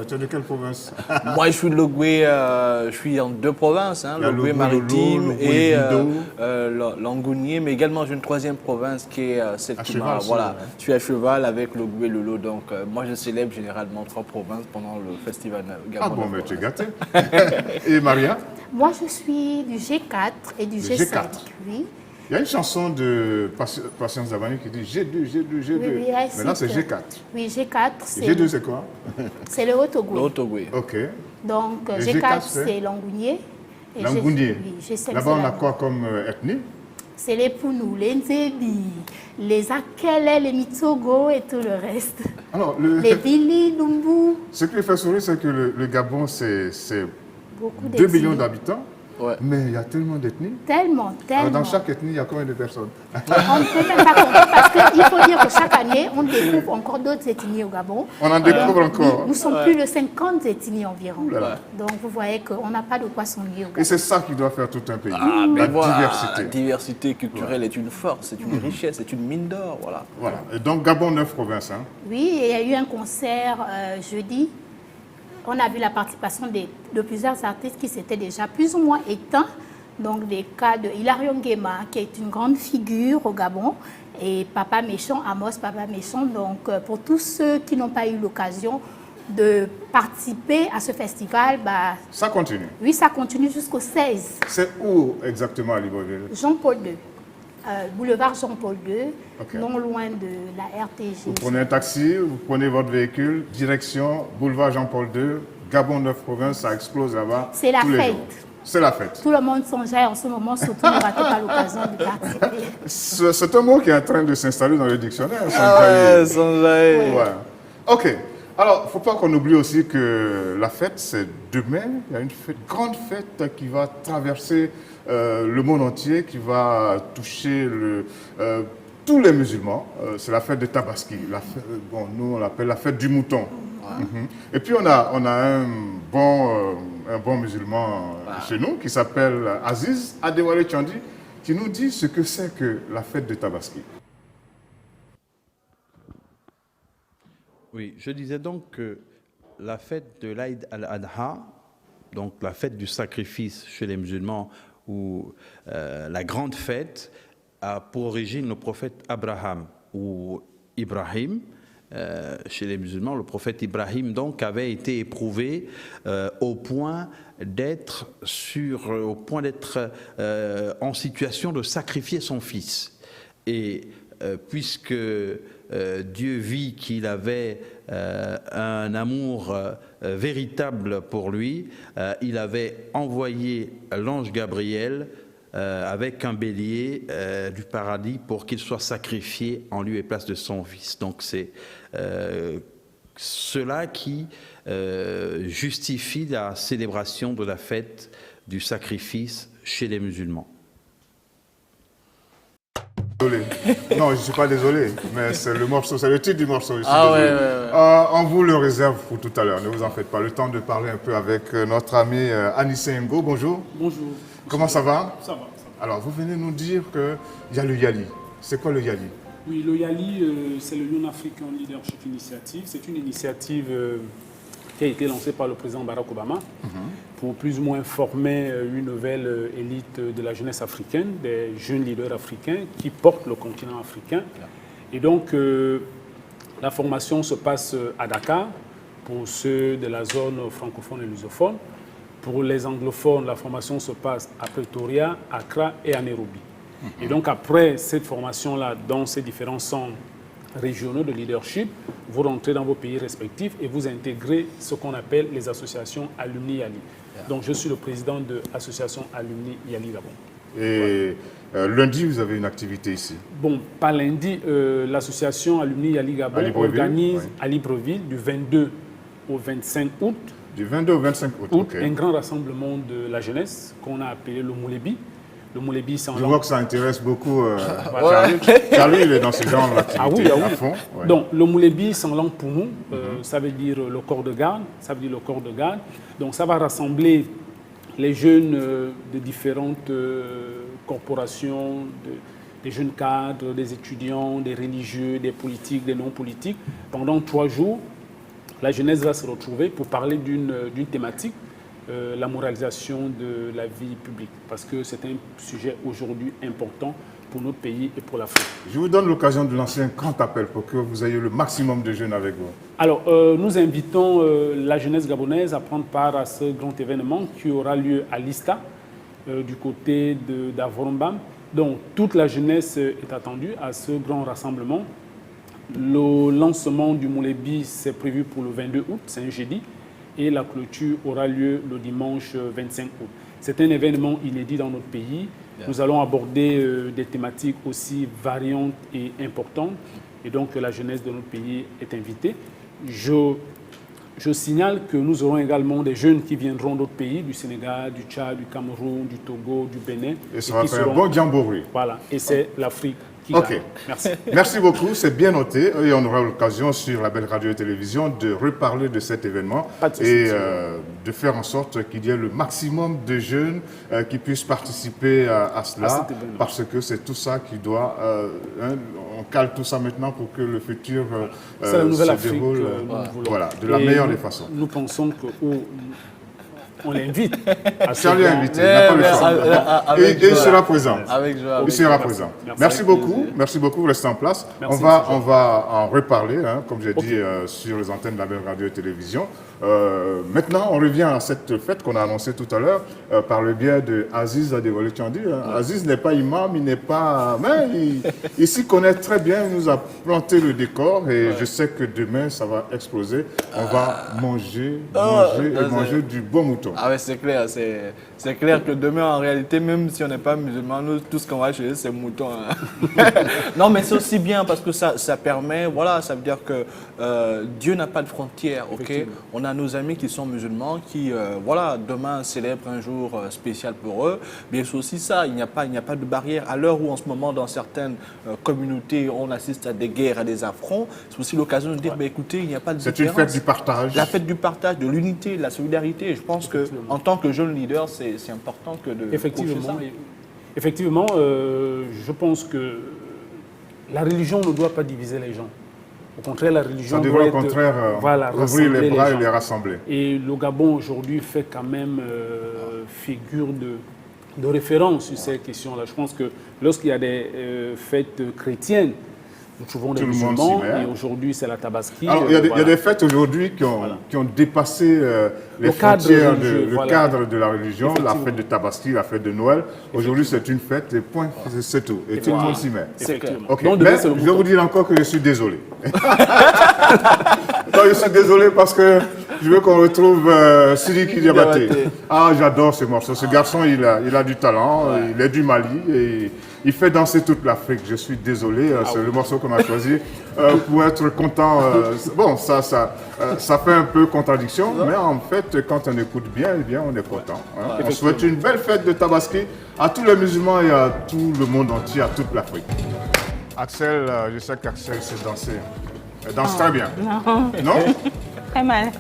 tu es de quelle province? Moi, je suis de Logoué, je suis en 2 provinces, hein, Logoué maritime et Langounier, mais également j'ai une 3e province qui est Sept-Touma. Voilà, je suis à cheval avec Logoué et Lolo, donc moi je célèbre généralement 3 provinces pendant le festival Gabon. Ah bon, mais tu es gâté. Et Maria? Moi, je suis du G4 et du G5. G4. Oui. Il y a une chanson de Patience Zabani qui dit G2, G2, G2. Oui, mais là, c'est G4. Oui, G4, c'est... G2, c'est quoi? C'est le Haut-Togo. Le Haut-Togo. OK. Donc, Et G4, c'est Langounier. Langounier. Oui, G5, là-bas, on a quoi comme ethnie? C'est les Pounou, les Nzebi, les Akele, les Mitsogo et tout le reste. Alors, les Bili, Lumbu. Ce qui fait sourire, c'est que le Gabon, c'est 2 d'ethnies. millions d'habitants. Ouais. Mais il y a tellement d'ethnies. Tellement. Alors, dans chaque ethnie, il y a combien de personnes? On ne peut même pas compter parce qu'il faut dire que chaque année, on découvre encore d'autres ethnies au Gabon. On en découvre encore. Nous sommes plus de 50 ethnies environ. Oulala. Donc vous voyez qu'on n'a pas de quoi s'ennuyer au Gabon. Et c'est ça qui doit faire tout un pays. La diversité. La diversité culturelle est une force, c'est une richesse, c'est une mine d'or. Voilà. Voilà. Et donc, Gabon, 9 provinces. Hein. Oui, et il y a eu un concert jeudi. On a vu la participation de plusieurs artistes qui s'étaient déjà plus ou moins éteints. Donc, des cas de Hilario Nguema, qui est une grande figure au Gabon, et Papa Méchant, Amos Papa Méchant. Donc, pour tous ceux qui n'ont pas eu l'occasion de participer à ce festival, ça continue? Oui, ça continue jusqu'au 16. C'est où exactement à Libreville? Jean-Paul II. Boulevard Jean-Paul II, okay. Non loin de la RTG. Vous prenez un taxi, vous prenez votre véhicule, direction Boulevard Jean-Paul II, Gabon 9 provinces, ça explose là-bas. C'est la fête. C'est la fête. Tout le monde s'enjaille en ce moment, surtout ne ratez pas l'occasion de participer. C'est un mot qui est en train de s'installer dans le dictionnaire. S'enjailler. Ouais. OK. Alors, il ne faut pas qu'on oublie aussi que la fête, c'est demain. Il y a une grande fête qui va traverser le monde entier, qui va toucher tous les musulmans. C'est la fête de Tabaski. Nous, on l'appelle la fête du mouton. Et puis, on a un bon musulman chez nous qui s'appelle Aziz Adewale Chandi, qui nous dit ce que c'est que la fête de Tabaski. Oui, je disais donc que la fête de l'Aïd al-Adha, donc la fête du sacrifice chez les musulmans, ou la grande fête, a pour origine le prophète Abraham ou Ibrahim. Chez les musulmans, le prophète Ibrahim donc avait été éprouvé au point d'être en situation de sacrifier son fils. Et puisque Dieu vit qu'il avait un amour véritable pour lui, il avait envoyé l'ange Gabriel avec un bélier du paradis pour qu'il soit sacrifié en lieu et place de son fils. Donc c'est cela qui justifie la célébration de la fête du sacrifice chez les musulmans. Désolé. Non, je ne suis pas désolé, mais c'est le morceau, c'est le titre du morceau. Je suis désolé. On vous le réserve pour tout à l'heure, ne vous en faites pas. Le temps de parler un peu avec notre ami Anissé Ngo. Bonjour. Bonjour. Comment ça va? Ça va. Alors, vous venez nous dire qu'il y a le Yali. C'est quoi le Yali? Oui, le Yali, c'est le Young African Leadership Initiative. C'est une initiative qui a été lancée par le président Barack Obama pour plus ou moins former une nouvelle élite de la jeunesse africaine, des jeunes leaders africains qui portent le continent africain. Et donc, la formation se passe à Dakar pour ceux de la zone francophone et lusophone. Pour les anglophones, la formation se passe à Pretoria, Accra et à Nairobi. Et donc, après cette formation-là, dans ces différents centres régionaux de leadership, vous rentrez dans vos pays respectifs et vous intégrez ce qu'on appelle les associations Alumni Yali. Donc, je suis le président de l'association Alumni Yali Gabon. Et lundi, vous avez une activité ici? Bon, pas lundi. L'association Alumni Yali Gabon organise à Libreville du 22 au 25 août. Du 22 au 25 août, okay. Un grand rassemblement de la jeunesse qu'on a appelé le Moulébi, Le Moulébi, c'est en Je langue. vois que ça intéresse beaucoup Charlie. Charlie, il est dans ce genre d'activité à fond. Ouais. Donc, le Moulébi, c'est en langue pour nous. Ça veut dire le corps de garde. Ça veut dire le corps de garde. Donc, ça va rassembler les jeunes de différentes corporations, des jeunes cadres, des étudiants, des religieux, des politiques, des non-politiques. Pendant 3 jours, la jeunesse va se retrouver pour parler d'une thématique, la moralisation de la vie publique, parce que c'est un sujet aujourd'hui important pour notre pays et pour l'Afrique. Je vous donne l'occasion de lancer un grand appel pour que vous ayez le maximum de jeunes avec vous. Alors, nous invitons la jeunesse gabonaise à prendre part à ce grand événement qui aura lieu à Lista, du côté d'Avorombam. Donc, toute la jeunesse est attendue à ce grand rassemblement. Le lancement du Moulébi, c'est prévu pour le 22 août, c'est un jeudi, et la clôture aura lieu le dimanche 25 août. C'est un événement inédit dans notre pays. Nous allons aborder des thématiques aussi variantes et importantes, et donc la jeunesse de notre pays est invitée. Je signale que nous aurons également des jeunes qui viendront d'autres pays, du Sénégal, du Tchad, du Cameroun, du Togo, du Bénin. Et ça va faire un bon jamboree. Voilà, et c'est l'Afrique. Ok, merci. Merci beaucoup, c'est bien noté et on aura l'occasion sur la belle radio et télévision de reparler de cet événement et de faire en sorte qu'il y ait le maximum de jeunes qui puissent participer à cela parce que c'est tout ça qui doit, on cale tout ça maintenant pour que le futur se déroule de la meilleure des façons. Nous pensons que on l'invite. Charlie est invité, il n'a pas le choix. Et il sera présent. Il sera présent. Merci beaucoup, restez en place. On va en reparler, comme j'ai dit, sur les antennes de la belle radio et télévision. Maintenant, on revient à cette fête qu'on a annoncée tout à l'heure par le biais de Aziz Adewale-Tchandi. Aziz n'est pas imam, il n'est pas... Mais il s'y connaît très bien, il nous a planté le décor et je sais que demain, ça va exploser. On va manger du bon mouton. Ah ouais, c'est clair. C'est clair que demain, en réalité, même si on n'est pas musulman, nous, tout ce qu'on va chercher, c'est mouton. Non, mais c'est aussi bien parce que ça permet, voilà, ça veut dire que Dieu n'a pas de frontières, ok? On a nos amis qui sont musulmans qui, voilà, demain célèbrent un jour spécial pour eux. Mais c'est aussi ça, il n'y a pas de barrière. À l'heure où, en ce moment, dans certaines communautés, on assiste à des guerres, à des affronts, c'est aussi l'occasion de dire, bah, écoutez, il n'y a pas de différence. C'est une fête du partage. La fête du partage, de l'unité, de la solidarité. Et je pense qu'en tant que jeune leader, c'est important que de Effectivement, ça. Effectivement, je pense que la religion ne doit pas diviser les gens. Au contraire, la religion doit au contraire ouvrir les bras et les rassembler. Et le Gabon aujourd'hui fait quand même figure de référence sur ces questions-là. Je pense que lorsqu'il y a des fêtes chrétiennes, nous trouvons des musulmans et aujourd'hui c'est la Tabaski. Alors il y a des fêtes aujourd'hui qui ont dépassé les frontières, le cadre de la religion, la fête de Tabaski, la fête de Noël. Aujourd'hui c'est une fête et point, c'est tout. Et tout le monde s'y met. Okay. Mais je vais vous dire encore que je suis désolé. Non, je suis désolé parce que je veux qu'on retrouve Sidiki Diabaté. Ah, j'adore ce morceau. Ce garçon, il a du talent, il est du Mali et il fait danser toute l'Afrique. Je suis désolé, c'est le morceau qu'on a choisi pour être content. Bon, ça fait un peu contradiction, mais en fait, quand on écoute bien, on est content. Hein. On souhaite une belle fête de Tabaski à tous les musulmans et à tout le monde entier, à toute l'Afrique. Axel, je sais qu'Axel sait danser. Elle danse très bien. Non. Non? Très mal.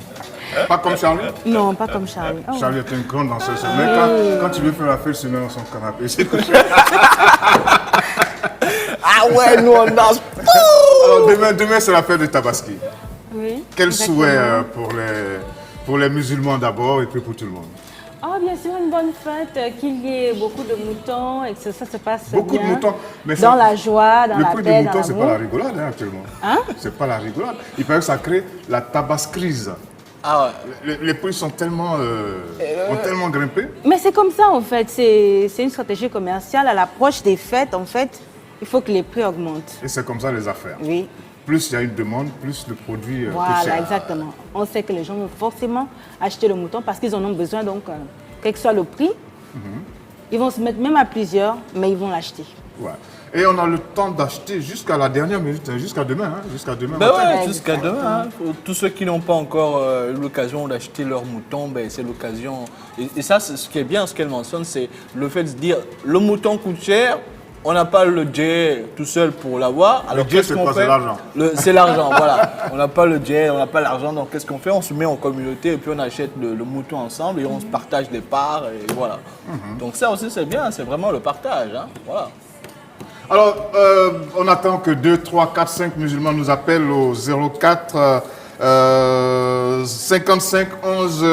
Pas comme Charlie? Non, pas comme Charlie. Oh. Charlie est une grande danseuse. Mais quand tu veux faire la fête, tu mets dans son canapé. C'est couché. Ah ouais, nous on danse. Alors demain c'est la fête de Tabaski. Oui. Quel souhait pour les musulmans d'abord et puis pour tout le monde? Oh, bien sûr, une bonne fête, qu'il y ait beaucoup de moutons et que ça se passe beaucoup bien. De moutons. Mais dans la joie, dans la paix, dans l'amour. Le prix de moutons, c'est pas la rigolade actuellement. Hein? C'est pas la rigolade. Il paraît que ça crée la tabaskrise. Ah ouais. Les prix sont tellement, ont tellement grimpé. Mais c'est comme ça en fait, c'est une stratégie commerciale. À l'approche des fêtes, en fait, il faut que les prix augmentent. Et c'est comme ça les affaires. Oui. Plus il y a une demande, plus le produit coûte cher. Voilà, exactement. On sait que les gens vont forcément acheter le mouton parce qu'ils en ont besoin, donc quel que soit le prix, ils vont se mettre même à plusieurs, mais ils vont l'acheter. Ouais. Et on a le temps d'acheter jusqu'à la dernière minute, jusqu'à demain. Hein, jusqu'à demain Ben matin. ouais, jusqu'à demain. Hein. Tous ceux qui n'ont pas encore eu l'occasion d'acheter leur mouton, ben c'est l'occasion. Et ça, ce qui est bien, ce qu'elle mentionne, c'est le fait de se dire le mouton coûte cher. On n'a pas le jet tout seul pour l'avoir. Alors le jet, c'est quoi? C'est l'argent. C'est l'argent, voilà. On n'a pas le jet, on n'a pas l'argent. Donc qu'est-ce qu'on fait? On se met en communauté et puis on achète le mouton ensemble et on se partage des parts et voilà. Donc ça aussi c'est bien, c'est vraiment le partage. Hein. Voilà. Alors, on attend que 2, 3, 4, 5 musulmans nous appellent au 04 55 11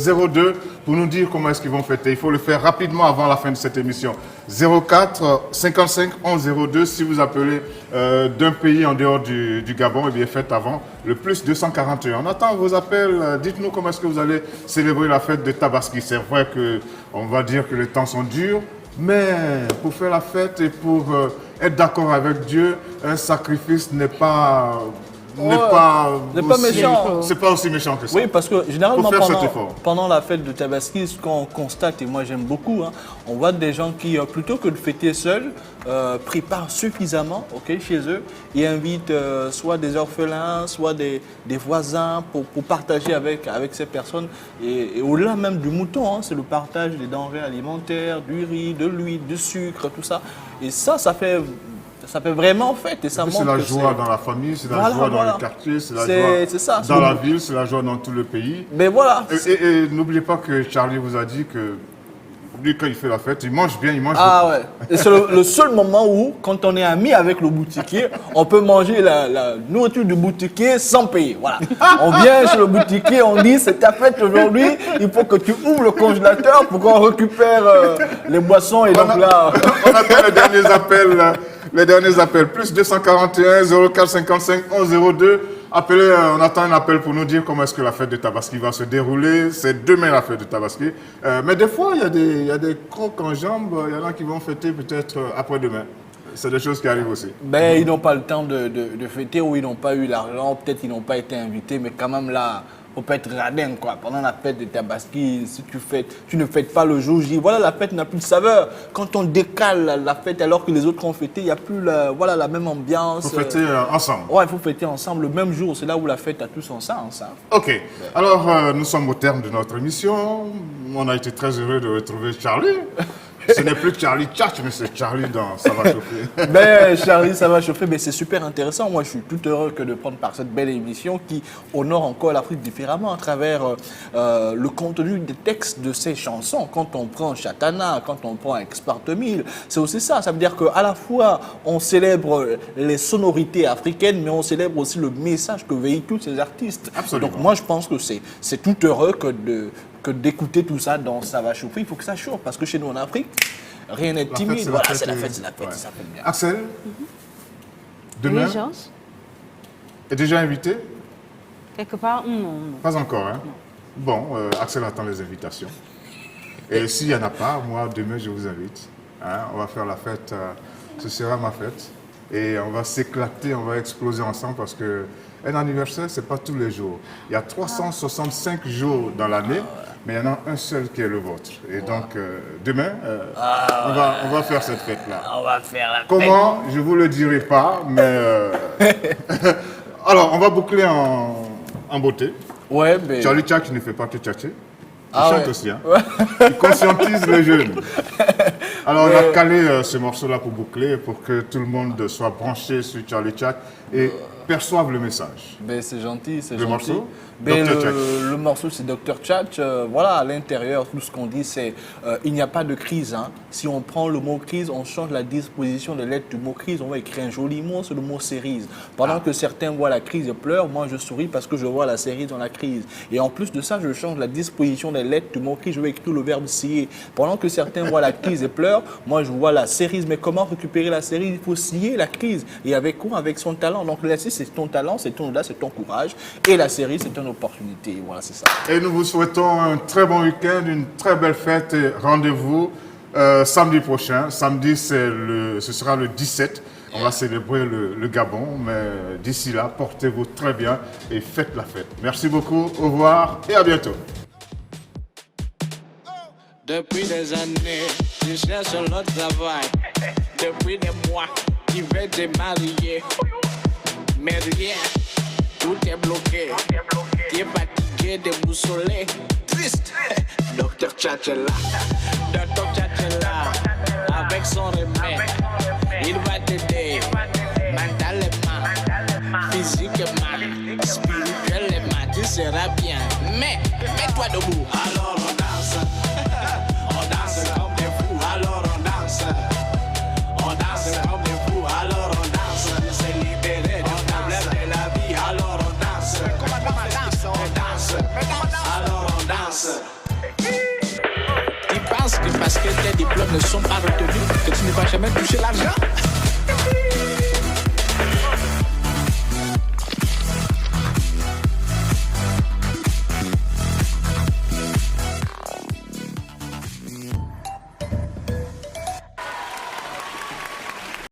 02 pour nous dire comment est-ce qu'ils vont fêter. Il faut le faire rapidement avant la fin de cette émission. 04 55 11 02, si vous appelez d'un pays en dehors du Gabon, eh bien faites avant le plus 241. On attend vos appels. Dites-nous comment est-ce que vous allez célébrer la fête de Tabaski. C'est vrai qu'on va dire que les temps sont durs, mais pour faire la fête et pour être d'accord avec Dieu, un sacrifice n'est pas méchant. C'est pas aussi méchant que ça. Oui, parce que généralement pendant la fête de Tabaski, ce qu'on constate, et moi j'aime beaucoup, hein, on voit des gens qui, plutôt que de fêter seuls, préparent suffisamment chez eux et invitent soit des orphelins, soit des voisins pour partager avec ces personnes. Et au-delà même du mouton, hein, c'est le partage des denrées alimentaires, du riz, de l'huile, du sucre, tout ça. Et ça fait vraiment fête et ça montre. C'est la joie dans la famille, c'est la joie dans le quartier, c'est la joie dans la ville, c'est la joie dans tout le pays. Mais voilà. Et n'oubliez pas que Charlie vous a dit que lui, quand il fait la fête, il mange bien, il mange beaucoup. Ah ouais. Et c'est le seul moment où, quand on est ami avec le boutiquier, on peut manger la nourriture du boutiquier sans payer. Voilà. On vient chez le boutiquier, on dit c'est ta fête aujourd'hui, il faut que tu ouvres le congélateur pour qu'on récupère les boissons. Et donc là. On attend les derniers appels. Les derniers appels, plus 241 04 55 11 02. Appelez, on attend un appel pour nous dire comment est-ce que la fête de Tabaski va se dérouler. C'est demain la fête de Tabaski. Mais des fois, il y a des crocs en jambes. Il y en a qui vont fêter peut-être après-demain. C'est des choses qui arrivent aussi. Ben, ils n'ont pas le temps de fêter ou ils n'ont pas eu l'argent. Peut-être ils n'ont pas été invités. Mais quand même là, il ne faut pas être radin, quoi. Pendant la fête de Tabaski, si tu ne fêtes pas le jour J, voilà, la fête n'a plus de saveur. Quand on décale la fête alors que les autres ont fêté, il n'y a plus la même ambiance. Il faut fêter ensemble. Ouais, il faut fêter ensemble le même jour. C'est là où la fête a tout son sens. Hein. Ok. Alors, nous sommes au terme de notre émission. On a été très heureux de retrouver Charlie. Ce n'est plus Charlie Tchatch, mais c'est Charlie dans Ça va chauffer. Ben, Charlie, ça va chauffer, mais c'est super intéressant. Moi, je suis tout heureux de prendre part à cette belle émission qui honore encore l'Afrique différemment à travers le contenu des textes de ces chansons. Quand on prend Chatana, quand on prend Exparte 1000, c'est aussi ça. Ça veut dire qu'à la fois, on célèbre les sonorités africaines, mais on célèbre aussi le message que véhiculent ces artistes. Absolument. Donc moi, je pense que c'est tout heureux que d'écouter tout ça dans Ça va chauffer. Il faut que ça chauffe parce que chez nous en Afrique, rien n'est timide. Voilà, c'est la fête, ouais. Ça fait bien. Axel, demain, est déjà invité? Quelque part, non. Pas encore, hein? Bon, Axel attend les invitations. Et s'il n'y en a pas, moi, demain, je vous invite. Hein? On va faire la fête, ce sera ma fête. Et on va s'éclater, on va exploser ensemble parce que un anniversaire, ce n'est pas tous les jours. Il y a 365 jours dans l'année, mais il y en a un seul qui est le vôtre. Et donc, demain, on va faire cette fête-là. On va faire la fête. Comment? Je ne vous le dirai pas, mais... Alors, on va boucler en beauté. Ouais, mais... Charlie Tchatch ne fait pas que tchatcher. Il chante aussi. Hein. Ouais. Il conscientise les jeunes. Alors, on a calé ce morceau-là pour boucler, pour que tout le monde soit branché sur Charlie Tchatch et perçoivent le message. Ben, c'est gentil, c'est le gentil. Morceau Ben, le morceau, c'est Dr. Tchatch. Voilà, à l'intérieur, tout ce qu'on dit, c'est il n'y a pas de crise. Hein. Si on prend le mot crise, on change la disposition de lettres du mot crise, on va écrire un joli mot, c'est le mot cerise. Pendant que certains voient la crise et pleurent, moi je souris parce que je vois la cerise dans la crise. Et en plus de ça, je change la disposition des lettres du mot crise, je vais écrire le verbe scier. Pendant que certains voient la crise et pleurent, moi je vois la cerise. Mais comment récupérer la cerise? Il faut scier la crise. Et avec quoi? Avec son talent. Donc la cerise, c'est ton talent, c'est ton audace, c'est ton courage. Et la cerise, c'est une opportunité. Voilà, c'est ça. Et nous vous souhaitons un très bon week-end, une très belle fête. Et rendez-vous samedi prochain. Samedi, ce sera le 17. On va célébrer le Gabon. Mais d'ici là, portez-vous très bien et faites la fête. Merci beaucoup. Au revoir et à bientôt. Depuis des années, je cherche l'autre travail. Depuis des mois, tu veux te marier. Mais rien, tout est bloqué. Tu es fatigué, déboussolé, triste. Docteur Tchatchela, avec son remède, il va t'aider mentalement, physiquement, spirituellement, tu seras bien. Mais mets-toi debout. Alors on danse comme des fous. Alors on danse comme des fous. Alors on danse, c'est libéré du problème de la vie. Alors on danse, alors on danse. Tu penses que parce que tes diplômes ne sont pas retenus, que tu ne vas jamais toucher l'argent?